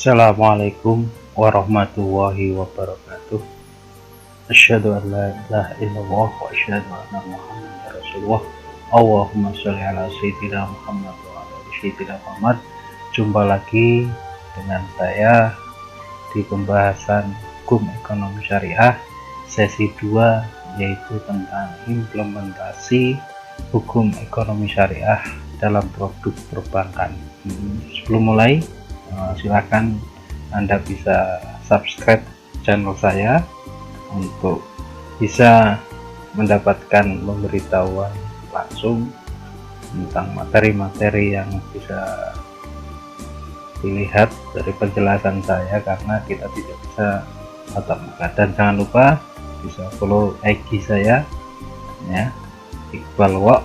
Assalamualaikum warahmatullahi wabarakatuh. Asyhadu an la ilaha illallah wa asyhadu anna Muhammadar Rasulullah. Allahumma sholli ala sayyidina Muhammad wa ala ali sayyidina Muhammad. Jumpa lagi dengan saya di pembahasan hukum ekonomi syariah sesi 2, yaitu tentang implementasi hukum ekonomi syariah dalam produk perbankan. Sebelum mulai, silakan Anda bisa subscribe channel saya untuk bisa mendapatkan pemberitahuan langsung tentang materi-materi yang bisa dilihat dari penjelasan saya, karena kita tidak bisa tatap muka. Dan jangan lupa bisa follow IG saya ya, Iqbal Wak.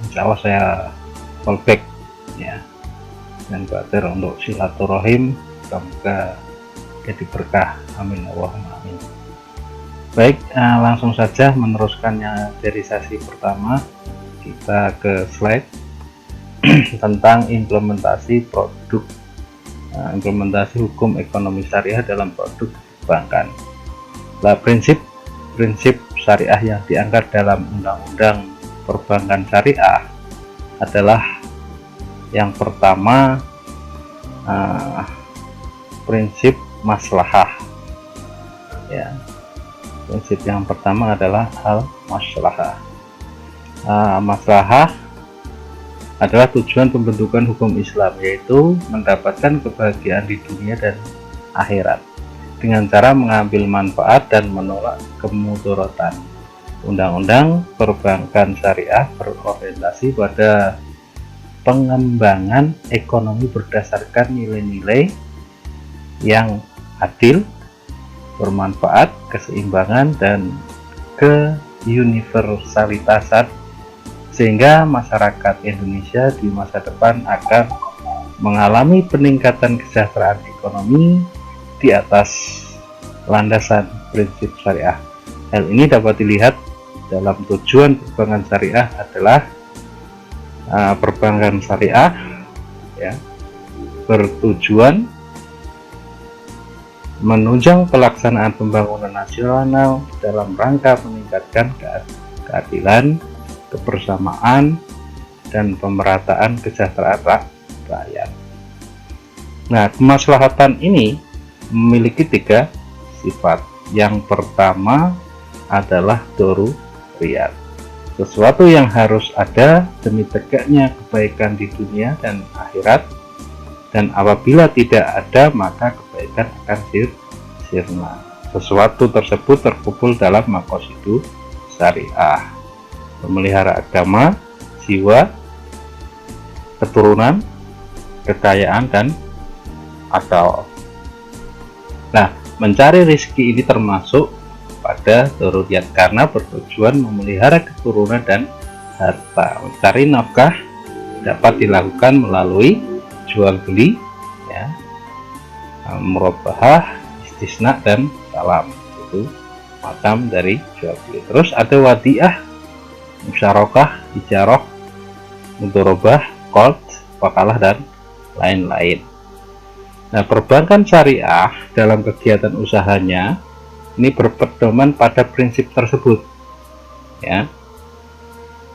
Insya Allah saya fallback ya, dan batir untuk silaturahim, semoga jadi berkah, amin Allahumma amin. Baik, langsung saja meneruskannya dari sesi pertama. Kita ke slide tentang implementasi implementasi hukum ekonomi syariah dalam produk perbankan. Nah, prinsip syariah yang diangkat dalam undang-undang perbankan syariah adalah yang pertama, prinsip maslahah ya. Prinsip yang pertama adalah hal maslahah. Maslahah adalah tujuan pembentukan hukum Islam, yaitu mendapatkan kebahagiaan di dunia dan akhirat dengan cara mengambil manfaat dan menolak kemudaratan. Undang-undang perbankan syariah berorientasi pada pengembangan ekonomi berdasarkan nilai-nilai yang adil, bermanfaat, keseimbangan, dan keuniversalitasan, sehingga masyarakat Indonesia di masa depan akan mengalami peningkatan kesejahteraan ekonomi di atas landasan prinsip syariah. Hal ini dapat dilihat dalam tujuan perbankan syariah adalah perbankan syariah ya, bertujuan menunjang pelaksanaan pembangunan nasional dalam rangka meningkatkan keadilan, kebersamaan, dan pemerataan kesejahteraan rakyat. Nah, kemaslahatan ini memiliki 3 sifat. Yang pertama adalah daruriyat, sesuatu yang harus ada demi tegaknya kebaikan di dunia dan akhirat, dan apabila tidak ada maka kebaikan akan sirna. Sesuatu tersebut terkumpul dalam maqasidu syariah: memelihara agama, jiwa, keturunan, kekayaan, dan akal. Nah, mencari rezeki ini termasuk pada daruriyat karena bertujuan memelihara keturunan dan harta. Mencari nafkah dapat dilakukan melalui jual beli ya, murabahah, istisna, dan salam. Itu macam dari jual beli. Terus ada wadiah, musyarakah, ijarah, mudharabah, qard, wakalah, dan lain-lain. Nah, perbankan syariah dalam kegiatan usahanya ini berpedoman pada prinsip tersebut ya.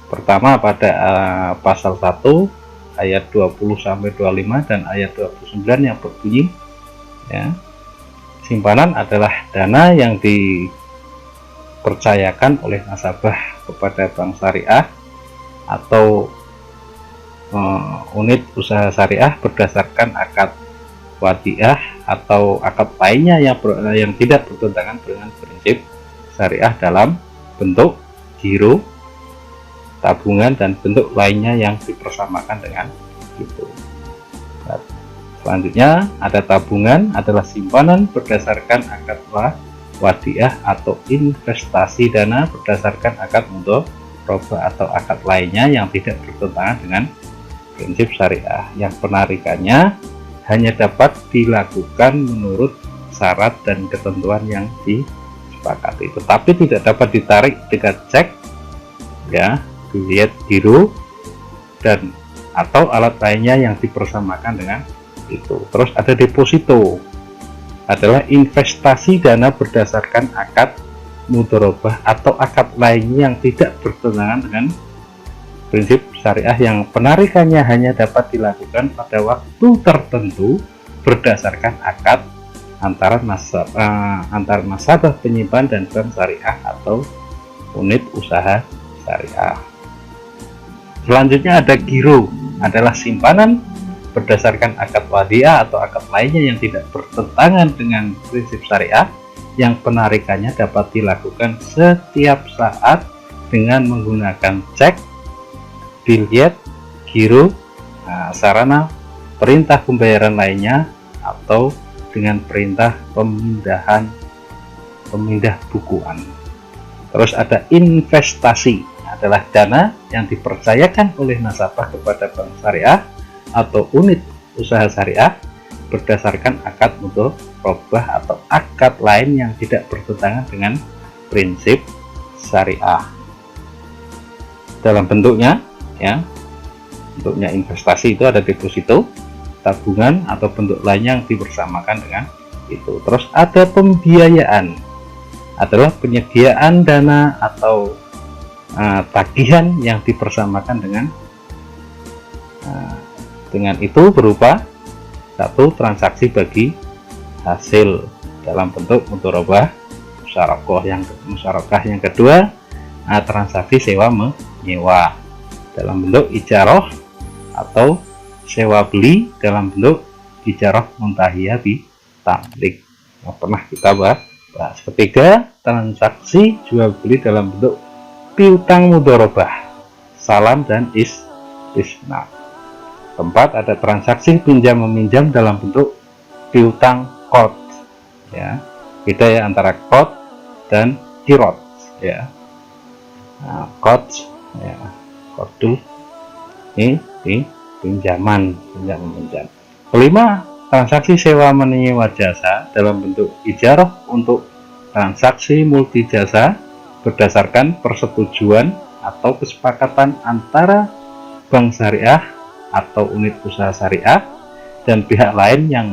Pertama pada pasal 1 ayat 20-25 dan ayat 29 yang berbunyi ya, simpanan adalah dana yang dipercayakan oleh nasabah kepada bank syariah atau unit usaha syariah berdasarkan akad wadiah atau akad lainnya yang tidak bertentangan dengan prinsip syariah dalam bentuk giro, tabungan, dan bentuk lainnya yang dipersamakan dengan itu. Nah, selanjutnya ada tabungan adalah simpanan berdasarkan akad wadiah atau investasi dana berdasarkan akad mudharabah atau akad lainnya yang tidak bertentangan dengan prinsip syariah, yang penarikannya hanya dapat dilakukan menurut syarat dan ketentuan yang disepakati, tetapi tidak dapat ditarik dengan cek ya, bilet giro, dan atau alat lainnya yang dipersamakan dengan Itu. Terus ada deposito, adalah investasi dana berdasarkan akad mudharabah atau akad lainnya yang tidak bertentangan dengan prinsip syariah, yang penarikannya hanya dapat dilakukan pada waktu tertentu berdasarkan akad antara nasabah penyimpan dan bank syariah atau unit usaha syariah. Selanjutnya ada giro, adalah simpanan berdasarkan akad wadiah atau akad lainnya yang tidak bertentangan dengan prinsip syariah, yang penarikannya dapat dilakukan setiap saat dengan menggunakan cek, biliet, giro, sarana perintah pembayaran lainnya, atau dengan perintah pemindah bukuan. Terus ada investasi, adalah dana yang dipercayakan oleh nasabah kepada bank syariah atau unit usaha syariah berdasarkan akad mudharabah atau akad lain yang tidak bertentangan dengan prinsip syariah. Dalam bentuknya, ya, bentuknya investasi itu ada deposito, tabungan, atau bentuk lainnya yang dibersamakan dengan itu. Terus ada pembiayaan, adalah penyediaan dana atau tagihan yang dipersamakan dengan itu berupa satu, transaksi bagi hasil dalam bentuk mudharabah musyarakah. Yang kedua, transaksi sewa menyewa dalam bentuk ijarah atau sewa beli dalam bentuk ijarah muntahiyah bi tamlik yang pernah kita bahas. Ketiga, transaksi jual beli dalam bentuk piutang mudharabah, salam dan istisna. Keempat, ada transaksi pinjam meminjam dalam bentuk piutang qard, ya, beda ya antara qard dan qirad, ya. Qard, ya, qardul ini pinjam meminjam. Kelima, transaksi sewa menyewa jasa dalam bentuk ijarah untuk transaksi multi jasa berdasarkan persetujuan atau kesepakatan antara bank syariah atau unit usaha syariah dan pihak lain yang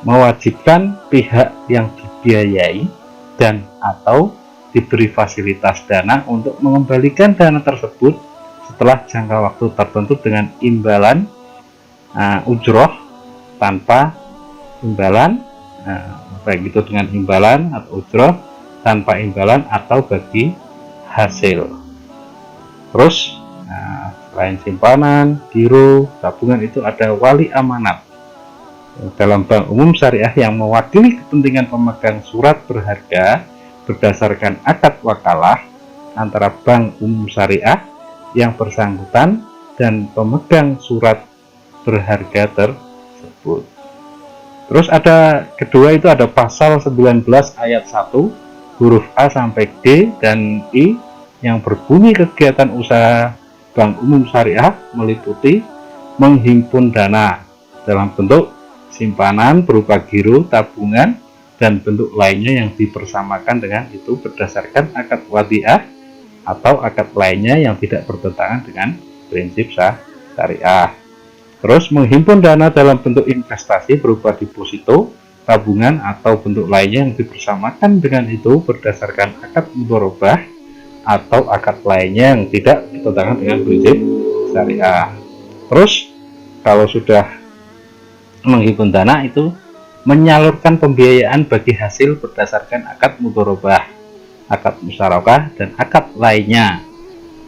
mewajibkan pihak yang dibiayai dan atau diberi fasilitas dana untuk mengembalikan dana tersebut setelah jangka waktu tertentu dengan imbalan ujroh tanpa imbalan, baik itu dengan imbalan atau ujroh tanpa imbalan atau bagi hasil. Terus selain simpanan, giro, tabungan, itu ada wali amanat dalam bank umum syariah yang mewakili kepentingan pemegang surat berharga berdasarkan akad wakalah antara bank umum syariah yang bersangkutan dan pemegang surat berharga tersebut. Terus ada kedua, itu ada pasal 19 ayat 1 huruf A sampai D dan I yang berbunyi kegiatan usaha bank umum syariah meliputi menghimpun dana dalam bentuk simpanan berupa giro, tabungan, dan bentuk lainnya yang dipersamakan dengan itu berdasarkan akad wadiah atau akad lainnya yang tidak bertentangan dengan prinsip syariah. Terus menghimpun dana dalam bentuk investasi berupa deposito, tabungan, atau bentuk lainnya yang dipersamakan dengan itu berdasarkan akad mudharabah atau akad lainnya yang tidak bertentangan dengan prinsip syariah. Terus kalau sudah menghimpun dana, itu menyalurkan pembiayaan bagi hasil berdasarkan akad mudharabah, akad musyarakah, dan akad lainnya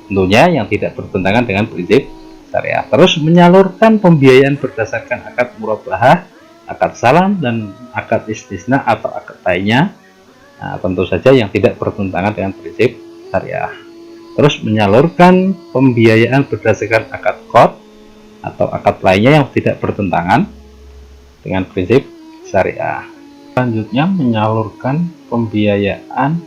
tentunya yang tidak bertentangan dengan prinsip syariah. Terus menyalurkan pembiayaan berdasarkan akad murabahah, akad salam, dan akad istisna atau akad lainnya, tentu saja yang tidak bertentangan dengan prinsip syariah. Terus menyalurkan pembiayaan berdasarkan akad qard atau akad lainnya yang tidak bertentangan dengan prinsip syariah. Selanjutnya, menyalurkan pembiayaan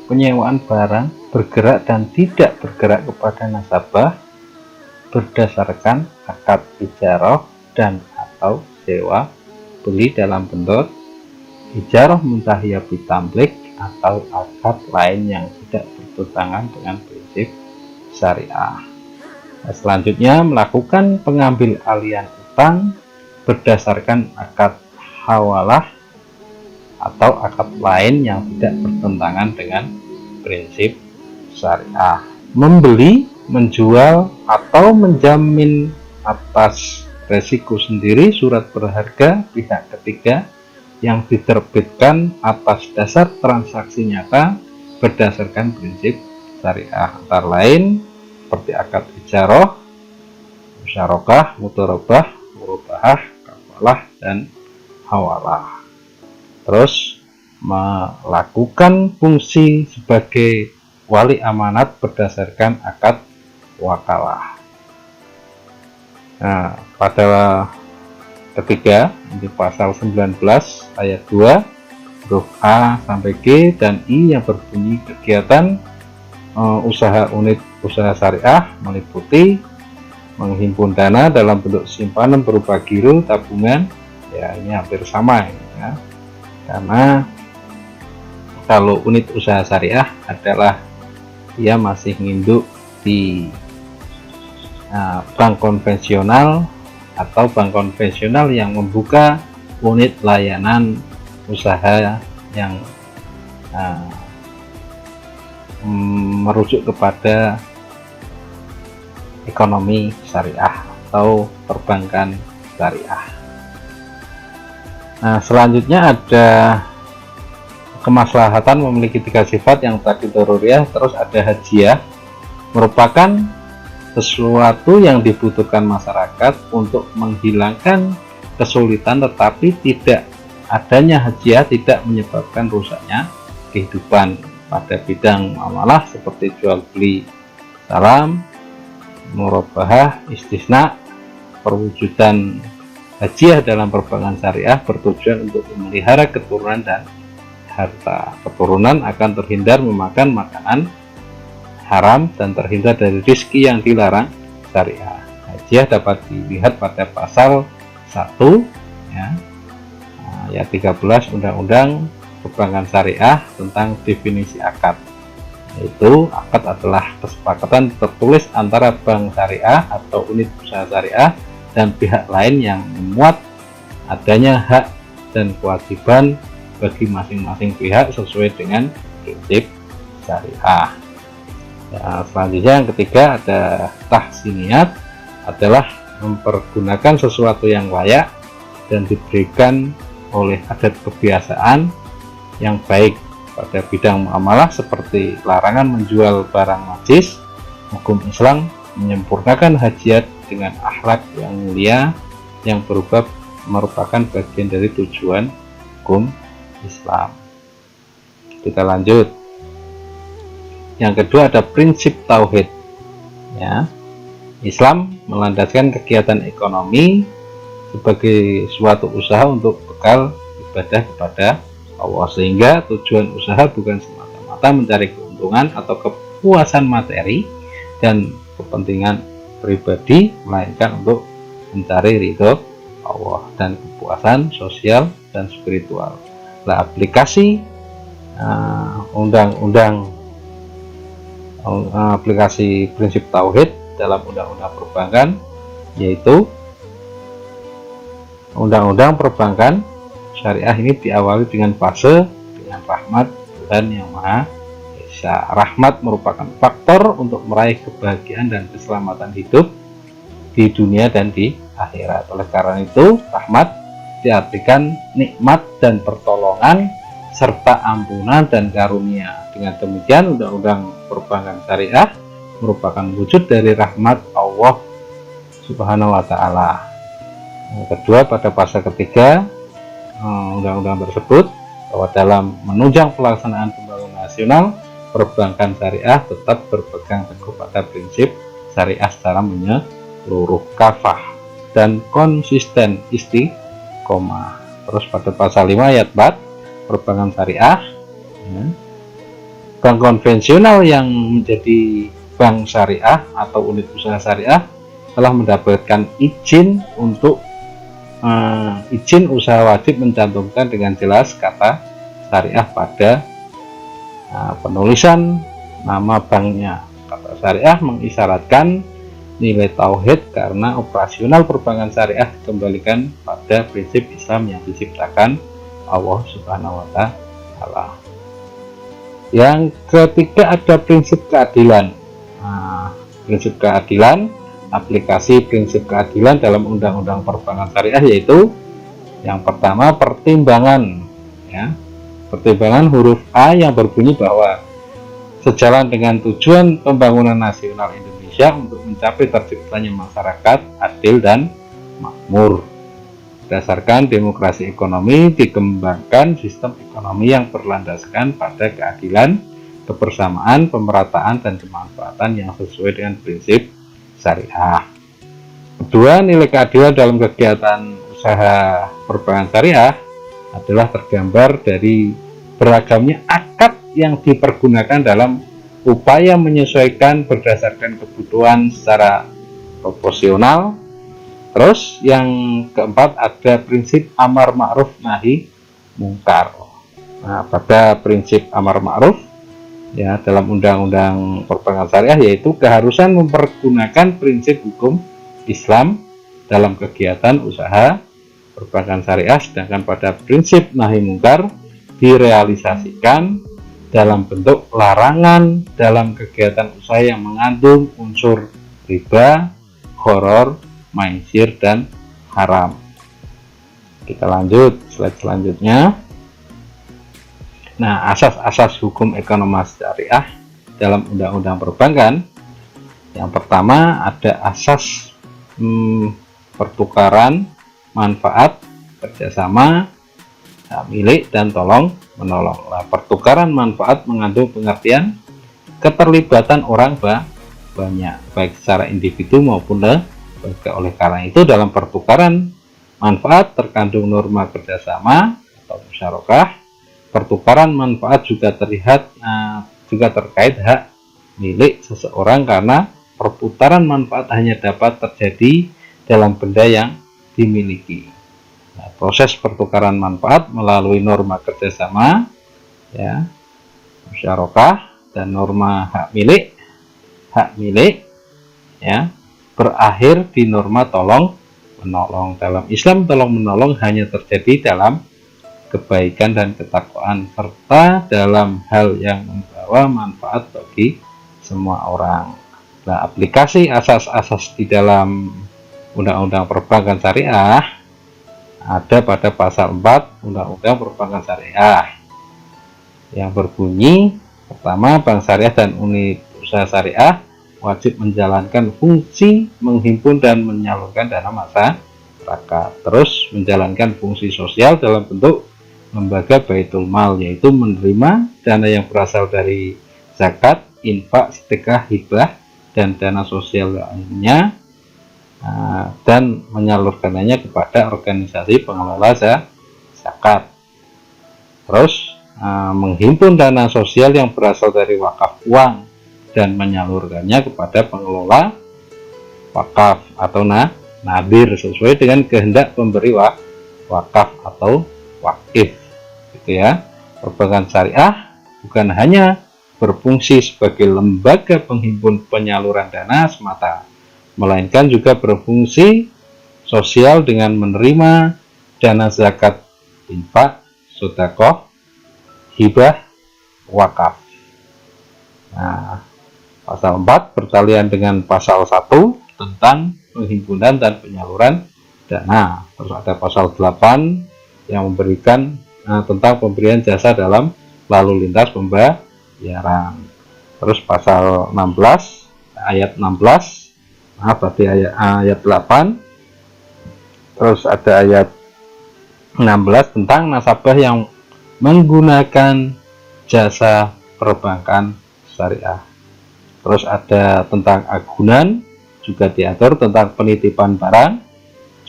penyewaan barang bergerak dan tidak bergerak kepada nasabah berdasarkan akad ijarah dan atau sewa beli dalam bentuk ijarah muntahiyah bitamlik atau akad lain yang tidak bertentangan dengan prinsip syariah. Selanjutnya, melakukan pengambil alihan utang berdasarkan akad hawalah atau akad lain yang tidak bertentangan dengan prinsip syariah. Membeli, menjual, atau menjamin atas resiko sendiri surat berharga pihak ketiga yang diterbitkan atas dasar transaksi nyata berdasarkan prinsip syariah, antara lain seperti akad ijarah, musyarakah, mudharabah, murabahah, kafalah, dan hawalah. Terus melakukan fungsi sebagai wali amanat berdasarkan akad wakalah. Nah, pada ketiga di pasal 19 ayat 2 huruf A sampai G dan I yang berbunyi kegiatan usaha unit usaha syariah meliputi menghimpun dana dalam bentuk simpanan berupa giro, tabungan, ya ini hampir sama ya. Karena kalau unit usaha syariah adalah dia masih nginduk di bank konvensional atau bank konvensional yang membuka unit layanan usaha yang merujuk kepada ekonomi syariah atau perbankan syariah. Nah, selanjutnya ada kemaslahatan memiliki 3 sifat yang tadi daruriyah, terus ada hajiyah, merupakan sesuatu yang dibutuhkan masyarakat untuk menghilangkan kesulitan, tetapi tidak adanya hajiyah tidak menyebabkan rusaknya kehidupan pada bidang muamalah seperti jual beli salam, murabahah, istisna. Perwujudan hajiyah dalam perbankan syariah bertujuan untuk memelihara keturunan dan harta. Keturunan akan terhindar memakan makanan haram dan terhindar dari rizki yang dilarang syariah. Hajiyah dapat dilihat pada pasal 1 ya, ayat 13 Undang-Undang Perbankan Syariah tentang definisi akad, yaitu akad adalah kesepakatan tertulis antara bank syariah atau unit usaha syariah dan pihak lain yang memuat adanya hak dan kewajiban bagi masing-masing pihak sesuai dengan prinsip syariah. Ya, selanjutnya yang ketiga ada tahsiniyat, adalah mempergunakan sesuatu yang layak dan diberikan oleh adat kebiasaan yang baik pada bidang muamalah seperti larangan menjual barang najis. Hukum Islam menyempurnakan hajiyat dengan akhlak yang mulia yang merupakan bagian dari tujuan hukum Islam. Kita lanjut. Yang kedua ada prinsip tauhid ya. Islam melandaskan kegiatan ekonomi sebagai suatu usaha untuk bekal ibadah kepada Allah, sehingga tujuan usaha bukan semata-mata mencari keuntungan atau kepuasan materi dan kepentingan pribadi, melainkan untuk mencari ridho Allah dan kepuasan sosial dan spiritual. Nah, aplikasi aplikasi prinsip tauhid dalam undang-undang perbankan, yaitu undang-undang perbankan syariah ini diawali dengan fase dengan rahmat Tuhan yang Maha Esa. Rahmat merupakan faktor untuk meraih kebahagiaan dan keselamatan hidup di dunia dan di akhirat. Oleh karena itu, rahmat diartikan nikmat dan pertolongan serta ampunan dan karunia. Dengan demikian, undang-undang perbankan syariah merupakan wujud dari rahmat Allah Subhanahu wa Ta'ala. Yang kedua, pada fase ketiga undang-undang tersebut, bahwa dalam menunjang pelaksanaan pembangunan nasional, perbankan syariah tetap berpegang teguh pada prinsip syariah secara menyeluruh, kafah dan konsisten, istiqomah. Terus pada pasal 5 ayat 4 perbankan syariah ya, bank konvensional yang menjadi bank syariah atau unit usaha syariah telah mendapatkan izin untuk izin usaha wajib mencantumkan dengan jelas kata syariah pada penulisan nama banknya. Kata syariah mengisyaratkan nilai tauhid karena operasional perbankan syariah dikembalikan pada prinsip Islam yang diciptakan Allah Subhanahu wa Ta'ala. Yang ketiga ada prinsip keadilan. Prinsip keadilan, aplikasi prinsip keadilan dalam undang-undang perbankan syariah yaitu yang pertama pertimbangan, ya. Pertimbangan huruf A yang berbunyi bahwa sejalan dengan tujuan pembangunan nasional Indonesia untuk mencapai terciptanya masyarakat adil dan makmur. Berdasarkan demokrasi ekonomi, dikembangkan sistem ekonomi yang berlandaskan pada keadilan, kebersamaan, pemerataan, dan kemanfaatan yang sesuai dengan prinsip syariah. Kedua, nilai keadilan dalam kegiatan usaha perbankan syariah adalah tergambar dari beragamnya akad yang dipergunakan dalam upaya menyesuaikan berdasarkan kebutuhan secara proporsional. Terus yang keempat ada prinsip amar ma'ruf nahi mungkar. Nah, pada prinsip amar ma'ruf ya dalam undang-undang perbankan syariah yaitu keharusan mempergunakan prinsip hukum Islam dalam kegiatan usaha perbankan syariah, sedangkan pada prinsip nahi mungkar direalisasikan dalam bentuk larangan dalam kegiatan usaha yang mengandung unsur riba, gharar, maisir, dan haram. Kita lanjut slide selanjutnya. Nah, asas-asas hukum ekonomi syariah dalam undang-undang perbankan. Yang pertama ada asas pertukaran manfaat, kerjasama, hak milik, dan tolong menolong. Nah, pertukaran manfaat mengandung pengertian keterlibatan orang banyak, baik secara individu maupun lembaga. Oleh karena itu dalam pertukaran manfaat terkandung norma kerjasama atau musyarakah. Pertukaran manfaat juga terkait hak milik seseorang karena perputaran manfaat hanya dapat terjadi dalam benda yang dimiliki. Nah, proses pertukaran manfaat melalui norma kerjasama, ya, musyarakah, dan norma hak milik, ya, berakhir di norma tolong menolong. Dalam Islam, tolong menolong hanya terjadi dalam kebaikan dan ketakwaan serta dalam hal yang membawa manfaat bagi semua orang. Nah, aplikasi asas-asas di dalam Undang-Undang Perbankan Syariah ada pada pasal 4 Undang-Undang Perbankan Syariah yang berbunyi, pertama, bank syariah dan unit usaha syariah wajib menjalankan fungsi menghimpun dan menyalurkan dana masyarakat. Terus menjalankan fungsi sosial dalam bentuk lembaga baitul mal, yaitu menerima dana yang berasal dari zakat, infak, sedekah, hibah, dan dana sosial lainnya, dan menyalurkannya kepada organisasi pengelola zakat. Terus menghimpun dana sosial yang berasal dari wakaf uang dan menyalurkannya kepada pengelola wakaf atau nadir sesuai dengan kehendak pemberi wakaf atau wakif, gitu ya. Perbankan syariah bukan hanya berfungsi sebagai lembaga penghimpun penyaluran dana semata, melainkan juga berfungsi sosial dengan menerima dana zakat, infak, sedekah, hibah, wakaf. Nah, pasal 4 bertalian dengan pasal 1 tentang penghimpunan dan penyaluran dana. Terus ada pasal 8 yang memberikan tentang pemberian jasa dalam lalu lintas pembayaran. Terus pasal 16 ayat 16, berarti ayat 8. Terus ada ayat 16 tentang nasabah yang menggunakan jasa perbankan syariah. Terus ada tentang agunan juga diatur, tentang penitipan barang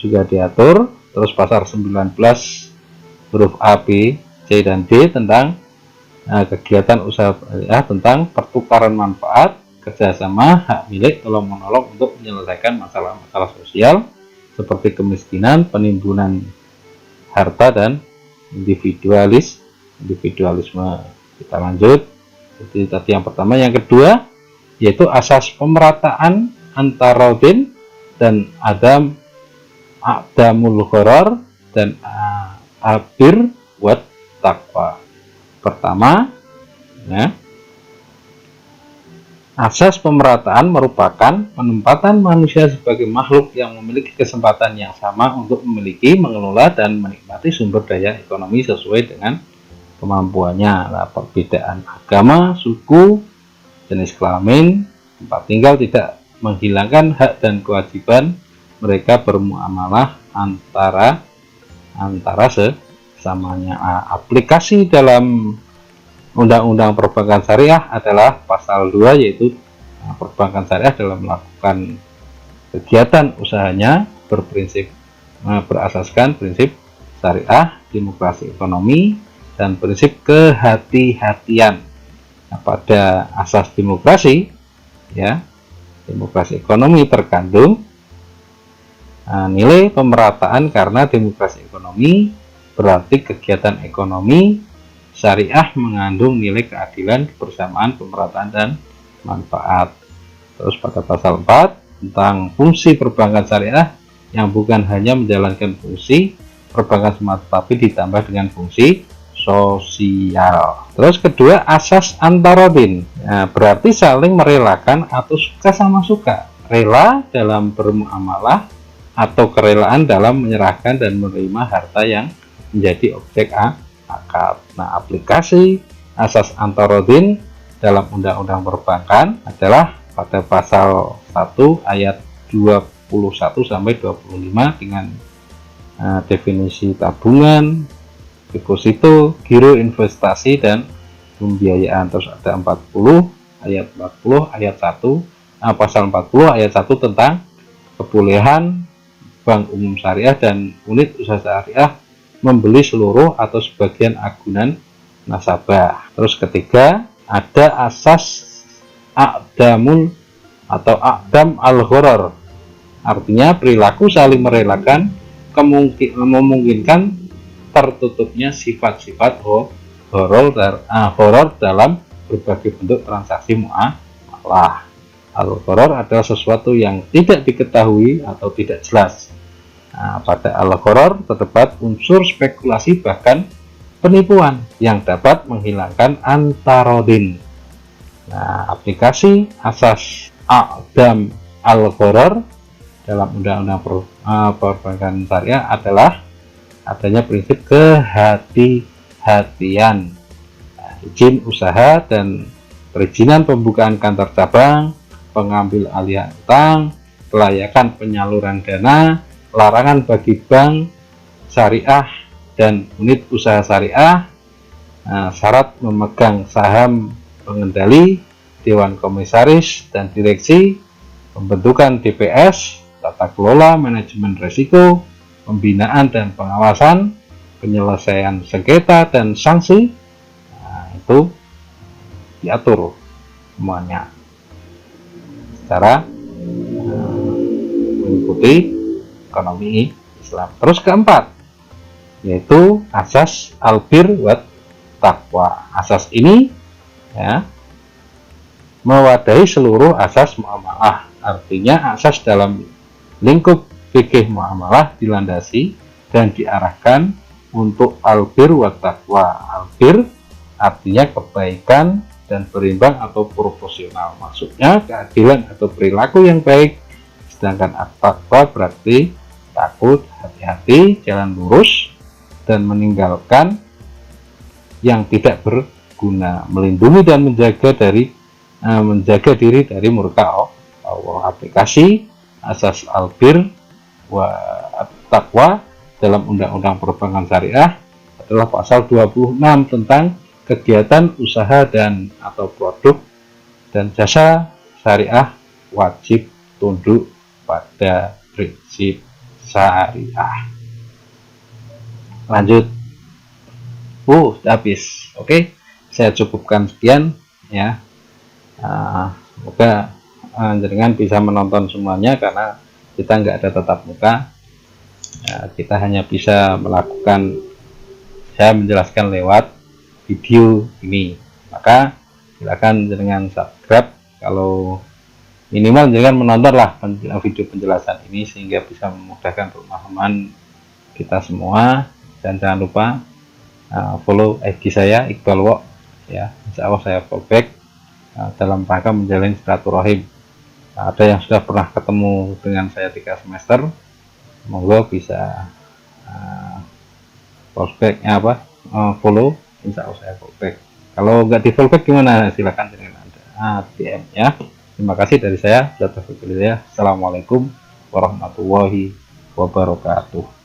juga diatur. Terus pasal 19 huruf A, B, C, dan D tentang kegiatan usaha syariah, tentang pertukaran manfaat, kerjasama, hak milik, tolong menolong untuk menyelesaikan masalah-masalah sosial seperti kemiskinan, penimbunan harta, dan individualisme. Kita lanjut. Jadi tadi yang pertama. Yang kedua yaitu asas pemerataan antarodin dan adamul gharar dan albir wat taqwa. Pertama, ya, asas pemerataan merupakan penempatan manusia sebagai makhluk yang memiliki kesempatan yang sama untuk memiliki, mengelola, dan menikmati sumber daya ekonomi sesuai dengan kemampuannya. Nah, perbedaan agama, suku, jenis kelamin, tempat tinggal tidak menghilangkan hak dan kewajiban mereka bermuamalah antara sesamanya. Aplikasi dalam Undang-Undang Perbankan Syariah adalah pasal 2, yaitu perbankan syariah dalam melakukan kegiatan usahanya berasaskan prinsip syariah, demokrasi ekonomi, dan prinsip kehati-hatian. Nah, pada asas demokrasi, ya, demokrasi ekonomi terkandung nilai pemerataan, karena demokrasi ekonomi berarti kegiatan ekonomi syariah mengandung nilai keadilan, kebersamaan, pemerataan, dan manfaat. Terus pada pasal 4 tentang fungsi perbankan syariah yang bukan hanya menjalankan fungsi perbankan semata, tapi ditambah dengan fungsi sosial. Terus kedua, asas antarodin, nah, berarti saling merelakan atau suka sama suka, rela dalam bermuamalah atau kerelaan dalam menyerahkan dan menerima harta yang menjadi objek akad. Nah, aplikasi asas antarodin dalam Undang-Undang Perbankan adalah pada pasal 1 ayat 21 sampai 25 dengan definisi tabungan, deposito, giro investasi, dan pembiayaan. Terus ada 40 ayat 1 pasal 40 ayat 1 tentang kebolehan bank umum syariah dan unit usaha syariah membeli seluruh atau sebagian agunan nasabah. Terus ketiga, ada asas aqdamul atau aqdam al-gharar, artinya perilaku saling merelakan memungkinkan tertutupnya sifat-sifat gharar dalam berbagai bentuk transaksi muamalah. Al-gharar adalah sesuatu yang tidak diketahui atau tidak jelas. Nah, pada al-gharar terdapat unsur spekulasi bahkan penipuan yang dapat menghilangkan antarodin. Nah, aplikasi asas aqdam al-gharar dalam Undang-Undang Perbankan Syariah adalah adanya prinsip kehati-hatian, izin usaha dan perizinan pembukaan kantor cabang, pengambil alihan utang, kelayakan penyaluran dana, larangan bagi bank syariah dan unit usaha syariah, syarat memegang saham pengendali, dewan komisaris dan direksi, pembentukan DPS, tata kelola, manajemen risiko, pembinaan dan pengawasan, penyelesaian sengketa dan sanksi. Itu diatur semuanya secara mengikuti ekonomi Islam. Terus keempat, yaitu asas albir wat taqwa. Asas ini, ya, mewadahi seluruh asas muamalah. Artinya asas dalam lingkup fikih muamalah dilandasi dan diarahkan untuk albir wat taqwa. Albir artinya kebaikan dan berimbang atau proporsional. Maksudnya keadilan atau perilaku yang baik. Sedangkan at-taqwa berarti takut, hati-hati, jalan lurus, dan meninggalkan yang tidak berguna, melindungi dan menjaga diri dari murka Allah. Aplikasi asas albir wa taqwa dalam Undang-Undang Perbankan Syariah adalah pasal 26 tentang kegiatan usaha dan atau produk dan jasa syariah wajib tunduk pada prinsip syariah. Lanjut. Sudah habis. Oke, saya cukupkan sekian, ya. Semoga jenengan bisa menonton semuanya, karena kita nggak ada tatap muka. Kita hanya bisa melakukan, saya menjelaskan lewat video ini. Maka silakan jenengan subscribe kalau minimal jangan menontonlah video penjelasan ini sehingga bisa memudahkan pemahaman kita semua. Dan jangan lupa follow IG saya Iqbal Wok ya, insya Allah saya fallback dalam rangka menjalin silaturahim. Ada yang sudah pernah ketemu dengan saya 3 semester, monggo bisa follow, insya Allah saya fallback. Kalau nggak di fallback gimana, silakan dengan Anda DM ya. Terima kasih dari saya. Assalamualaikum warahmatullahi wabarakatuh.